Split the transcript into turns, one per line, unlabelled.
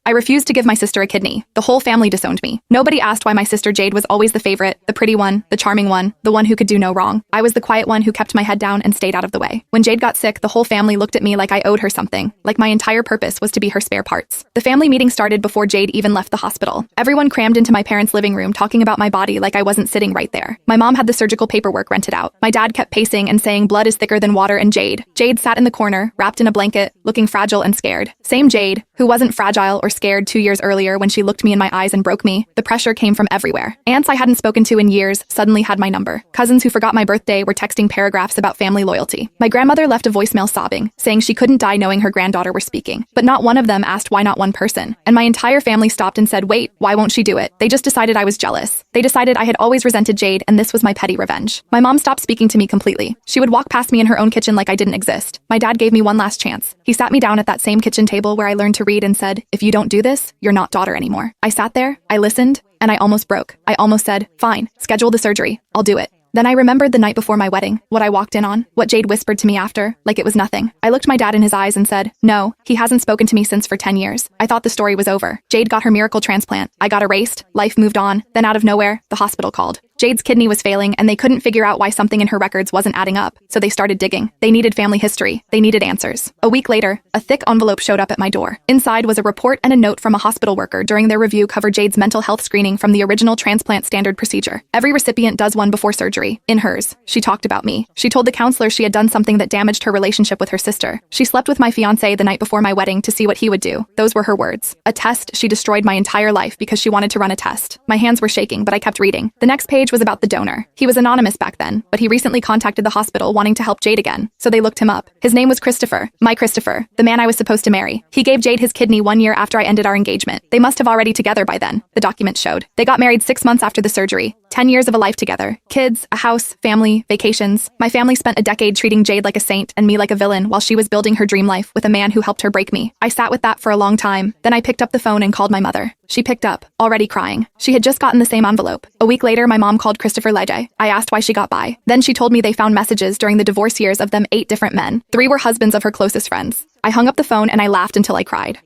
I refused to give my sister a kidney. The whole family disowned me. Nobody asked why my sister Jade was always the favorite, the pretty one, the charming one, the one who could do no wrong. I was the quiet one who kept my head down and stayed out of the way. When Jade got sick, the whole family looked at me like I owed her something, like my entire purpose was to be her spare parts. The family meeting started before Jade even left the hospital. Everyone crammed into my parents' living room talking about my body like I wasn't sitting right there. My mom had the surgical paperwork rented out. My dad kept pacing and saying blood is thicker than water and Jade sat in the corner, wrapped in a blanket, looking fragile and scared. Same Jade, who wasn't fragile or scared 2 years earlier when she looked me in my eyes and broke me. The pressure came from everywhere. Aunts I hadn't spoken to in years suddenly had my number. Cousins who forgot my birthday were texting paragraphs about family loyalty. My grandmother left a voicemail sobbing, saying she couldn't die knowing her granddaughter were speaking. But not one of them asked why not one person. And my entire family stopped and said, wait, why won't she do it? They just decided I was jealous. They decided I had always resented Jade and this was my petty revenge. My mom stopped speaking to me completely. She would walk past me in her own kitchen like I didn't exist. My dad gave me one last chance. He sat me down at that same kitchen table where I learned to read and said, if you don't do this, you're not daughter anymore. I sat there, I listened, and I almost broke. I almost said, fine, schedule the surgery. I'll do it. Then I remembered the night before my wedding, what I walked in on, what Jade whispered to me after, like it was nothing. I looked my dad in his eyes and said, no, he hasn't spoken to me since for 10 years. I thought the story was over. Jade got her miracle transplant. I got erased. Life moved on. Then out of nowhere, the hospital called. Jade's kidney was failing and they couldn't figure out why something in her records wasn't adding up, so they started digging. They needed family history. They needed answers. A week later, a thick envelope showed up at my door. Inside was a report and a note from a hospital worker during their review covered Jade's mental health screening from the original transplant standard procedure. Every recipient does one before surgery. In hers, she talked about me. She told the counselor she had done something that damaged her relationship with her sister. She slept with my fiancé the night before my wedding to see what he would do. Those were her words. A test she destroyed my entire life because she wanted to run a test. My hands were shaking, but I kept reading. The next page was about the donor. He was anonymous back then, but he recently contacted the hospital wanting to help Jade again, so they looked him up. His name was Christopher, my Christopher, the man I was supposed to marry. He gave Jade his kidney 1 year after I ended our engagement. They must have already together by then, the document showed. They got married 6 months after the surgery. 10 years of a life together. Kids, a house, family, vacations. My family spent a decade treating Jade like a saint and me like a villain while she was building her dream life with a man who helped her break me. I sat with that for a long time. Then I picked up the phone and called my mother. She picked up, already crying. She had just gotten the same envelope. A week later, my mom called Christopher Lede. I asked why she got by. Then she told me they found messages during the divorce years of them 8 different men. 3 were husbands of her closest friends. I hung up the phone and I laughed until I cried.